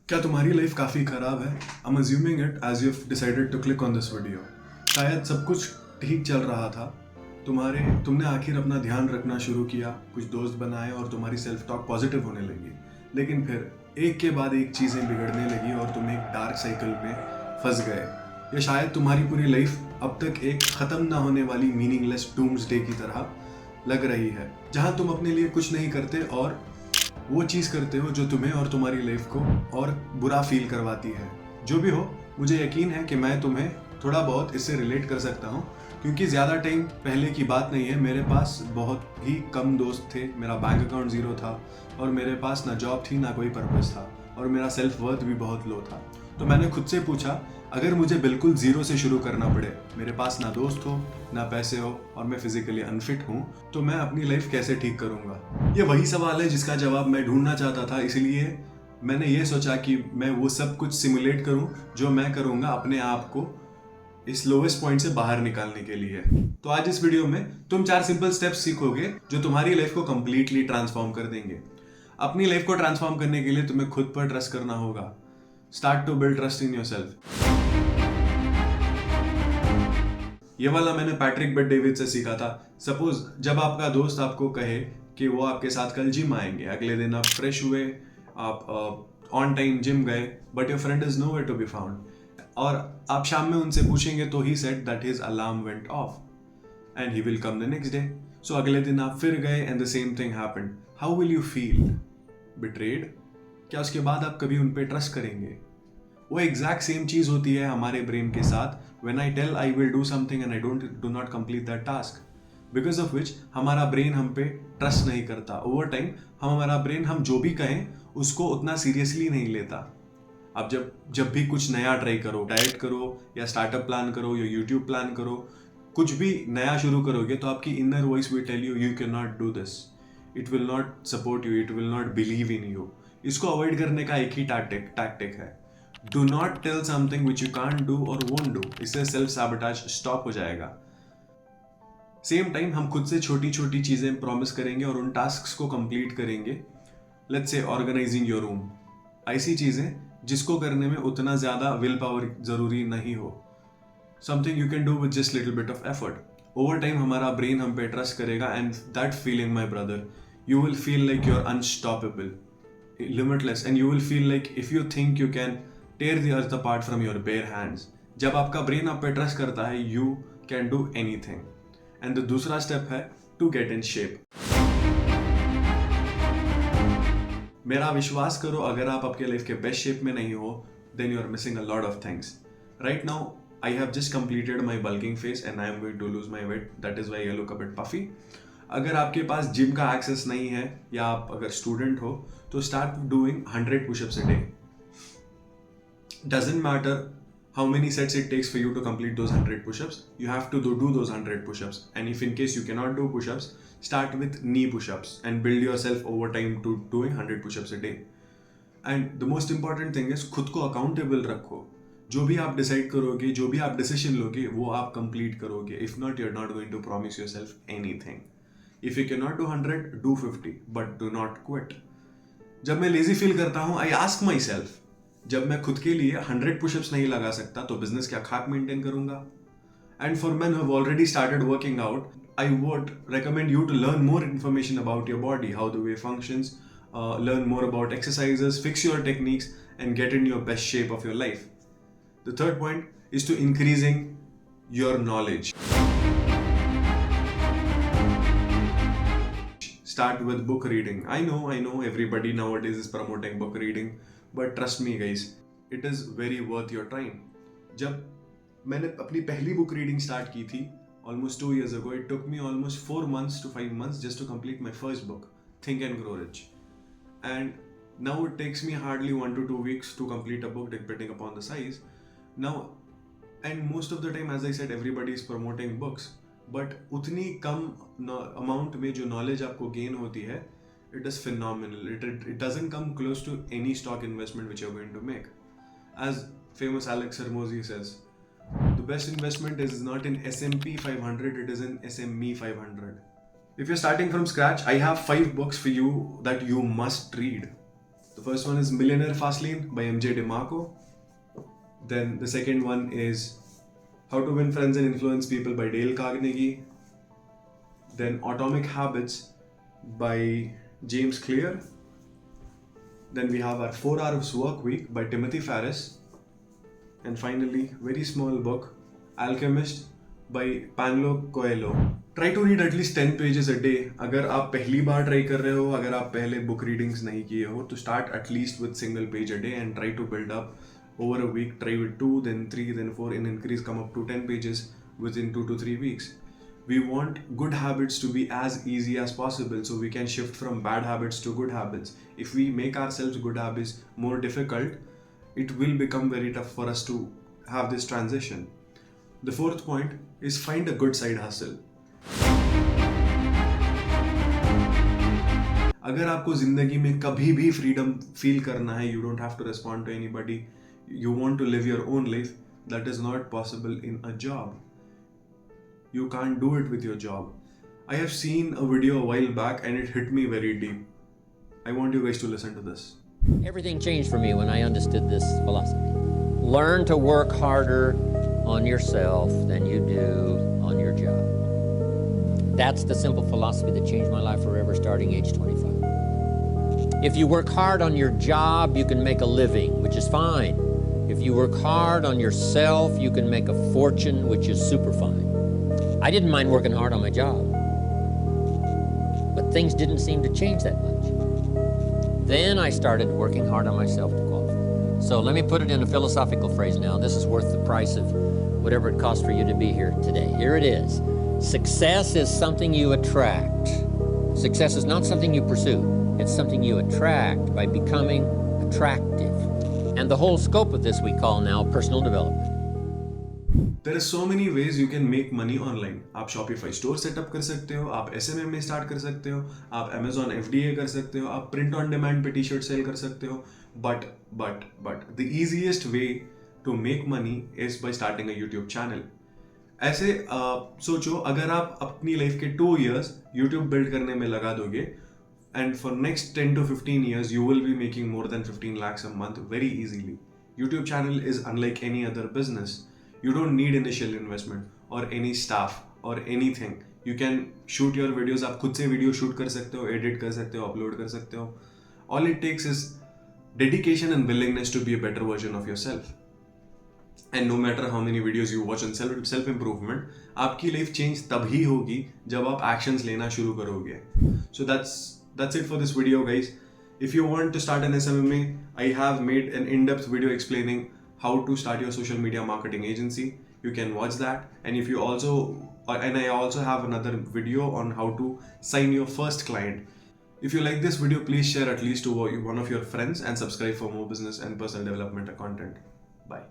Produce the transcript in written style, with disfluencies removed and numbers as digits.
क्या तुम्हारी लाइफ काफ़ी ख़राब है? I am assuming it as you decided to click on this video. शायद सब कुछ ठीक चल रहा था। तुमने आखिर अपना ध्यान रखना शुरू किया, कुछ दोस्त बनाए और तुम्हारी सेल्फ टॉक पॉजिटिव होने लगी। लेकिन फिर एक के बाद एक चीज़ें बिगड़ने लगी और तुम एक डार्क साइकिल में फंस गए। या शायद तुम्हारी पूरी लाइफ अब तक एक ख़त्म ना होने वाली मीनिंगलेस डूम्सडे की तरह लग रही है, जहाँ तुम अपने लिए कुछ नहीं करते और वो चीज़ करते हो जो तुम्हें और तुम्हारी लाइफ को और बुरा फील करवाती है। जो भी हो, मुझे यकीन है कि मैं तुम्हें थोड़ा बहुत इससे रिलेट कर सकता हूँ, क्योंकि ज़्यादा टाइम पहले की बात नहीं है। मेरे पास बहुत ही कम दोस्त थे, मेरा बैंक अकाउंट ज़ीरो था और मेरे पास ना जॉब थी ना कोई पर्पस था और मेरा सेल्फ वर्थ भी बहुत लो था। तो मैंने खुद से पूछा, अगर मुझे बिल्कुल ज़ीरो से शुरू करना पड़े, मेरे पास ना दोस्त हो ना पैसे हो और मैं फिजिकली अनफिट हूँ, तो मैं अपनी लाइफ कैसे ठीक करूँगा? ये वही सवाल है जिसका जवाब मैं ढूंढना चाहता था। इसलिए मैंने ये सोचा कि मैं वो सब कुछ सिमुलेट करूँ जो मैं करूँगा अपने आप को इस लोवेस्ट पॉइंट से बाहर निकालने के लिए। तो आज इस वीडियो में तुम 4 सिंपल स्टेप्स सीखोगे जो तुम्हारी लाइफ को कंप्लीटली ट्रांसफॉर्म कर देंगे। अपनी लाइफ को ट्रांसफॉर्म करने के लिए तुम्हें खुद पर ट्रस्ट करना होगा। Start to build trust in yourself. ये वाला मैंने पैट्रिक बेट डेविड से सीखा था। सपोज जब आपका दोस्त आपको कहे कि वो आपके साथ कल जिम आएंगे, अगले दिन आप फ्रेश हुए, आप ऑन टाइम जिम गए, but your friend is nowhere to be found, और आप शाम में उनसे पूछेंगे तो he said that his alarm went off and he will come the next day. So अगले दिन आप फिर गए and the same thing happened. How will you feel? Betrayed? क्या उसके बाद आप कभी उन पे ट्रस्ट करेंगे? वो एग्जैक्ट सेम चीज होती है हमारे ब्रेन के साथ। When I tell I will do something and I do not complete that task, because of which हमारा ब्रेन हम पे ट्रस्ट नहीं करता। ओवर टाइम हमारा ब्रेन हम जो भी कहें उसको उतना सीरियसली नहीं लेता। अब जब भी कुछ नया ट्राई करो, डाइट करो या स्टार्टअप प्लान करो या यूट्यूब प्लान करो, कुछ भी नया शुरू करोगे तो आपकी inner voice will tell you you can not do this, it will not support you, it will not believe in you. इसको अवॉइड करने का एक ही टैक्टिक है, do not tell something which you can't do और won't do. इससे self sabotage stop हो जाएगा। सेम टाइम हम खुद से छोटी छोटी चीजें प्रॉमिस करेंगे और उन टास्क को कंप्लीट करेंगे। Let's say organising your room, ऐसी चीजें जिसको करने में उतना ज्यादा विल पावर जरूरी नहीं हो। Something you can do with just little bit of effort. Over time हमारा ब्रेन हम पे ट्रस्ट करेगा and that feeling, my brother, you will feel like you are unstoppable, limitless, and you will feel like if you think you can tear the earth apart from your bare hands. जब आपका brain आप पे trust करता है, you can do anything. And the दूसरा step है to get in shape. मेरा विश्वास करो, अगर आप आपके लाइफ के बेस्ट शेप में नहीं हो, then you are missing a lot of things. Right now, I have just completed my bulking phase and I am going to lose my weight. That is why I look a bit puffy. अगर आपके पास gym का access नहीं है या आप अगर student हो, तो start doing 100 pushups a day. Doesn't matter how many sets it takes for you to complete those 100 push-ups. You have to do those 100 push-ups. And if in case you cannot do push-ups, start with knee push-ups and build yourself over time to doing 100 push-ups a day. And the most important thing is खुद को accountable रखो। जो भी आप decide करोगे, जो भी आप डिसीजन लोगे, वो आप कंप्लीट करोगे। If not, you're not going to promise yourself anything. If you cannot do 100, do 50, but do not quit. जब मैं लेजी फील करता हूँ, I ask myself, जब मैं खुद के लिए 100 पुशअप्स नहीं लगा सकता तो बिजनेस क्या खाक मेंटेन करूंगा? And for men who have already started working out, I would recommend you to learn more information about your body, how the way functions, learn more about exercises, fix your techniques, and get in your best shape of your life. The third point is to increasing your knowledge. Start with book reading. I know everybody nowadays is promoting book reading, but trust me guys, it is very worth your time. जब मैंने अपनी पहली book reading start की थी almost 2 years ago, it took me almost 4 months to 5 months just to complete my first book, Think and Grow Rich. And now it takes me hardly 1 to 2 weeks to complete a book depending upon the size. Now, and most of the time, as I said, everybody is promoting books. But उतनी कम amount में जो knowledge आपको gain होती है, it is phenomenal. It doesn't come close to any stock investment which you are going to make. As famous Alex Hormozi says, the best investment is not in S&P 500, it is in SME 500. If you're starting from scratch, I have 5 books for you that you must read. The first one is Millionaire Fastlane by MJ DeMarco. Then the second one is How to Win Friends and Influence People by Dale Carnegie. Then Atomic Habits by James Clear. Then we have our 4 Hours Work Week by Timothy Ferriss. And finally, very small book, Alchemist by Paulo Coelho. Try to read at least 10 pages a day. अगर आप पहली बार try कर रहे हो, अगर आप पहले book readings नहीं किए हो, तो start at least with single page a day and try to build up over a week. Try with 2, then 3, then 4, and increase, come up to 10 pages within 2 to 3 weeks. We want good habits to be as easy as possible so we can shift from bad habits to good habits. If we make ourselves good habits more difficult, it will become very tough for us to have this transition. The fourth point is find a good side hustle. अगर आपको जिंदगी में कभी भी freedom feel करना है, you don't have to respond to anybody, you want to live your own life, that is not possible in a job. You can't do it with your job. I have seen a video a while back and it hit me very deep. I want you guys to listen to this. Everything changed for me when I understood this philosophy. Learn to work harder on yourself than you do on your job. That's the simple philosophy that changed my life forever starting age 25. If you work hard on your job, you can make a living, which is fine. If you work hard on yourself, you can make a fortune, which is super fine. I didn't mind working hard on my job, but things didn't seem to change that much. Then I started working hard on myself to qualify. So let me put it in a philosophical phrase now. This is worth the price of whatever it costs for you to be here today. Here it is. Success is something you attract. Success is not something you pursue. It's something you attract by becoming attractive. And the whole scope of this we call now personal development. There are so many ways you can make money online. आप Shopify store setup कर सकते हो, आप SMM में start कर सकते हो, आप Amazon FBA कर सकते हो, आप print on demand पे t-shirt sell कर सकते हो. But the easiest way to make money is by starting a YouTube channel. ऐसे सोचो, अगर आप अपनी लाइफ के 2 years YouTube build करने में लगा दोगे, and for next 10 to 15 years you will be making more than 15 lakhs a month very easily. YouTube channel is unlike any other business. You don't need initial investment or any staff or anything. You can shoot your videos. आप खुद से video shoot कर सकते हो, edit कर सकते हो, upload कर सकते हो. All it takes is dedication and willingness to be a better version of yourself. And no matter how many videos you watch on self improvement, आपकी लाइफ चेंज तभी होगी जब आप एक्शंस लेना शुरू करोगे. So that's it for this video, guys. If you want to start an SMMA, I have made an in-depth video explaining how to start your social media marketing agency. You can watch that. And if you also, and I also have another video on how to sign your first client. If you like this video, please share at least to one of your friends and subscribe for more business and personal development content. Bye.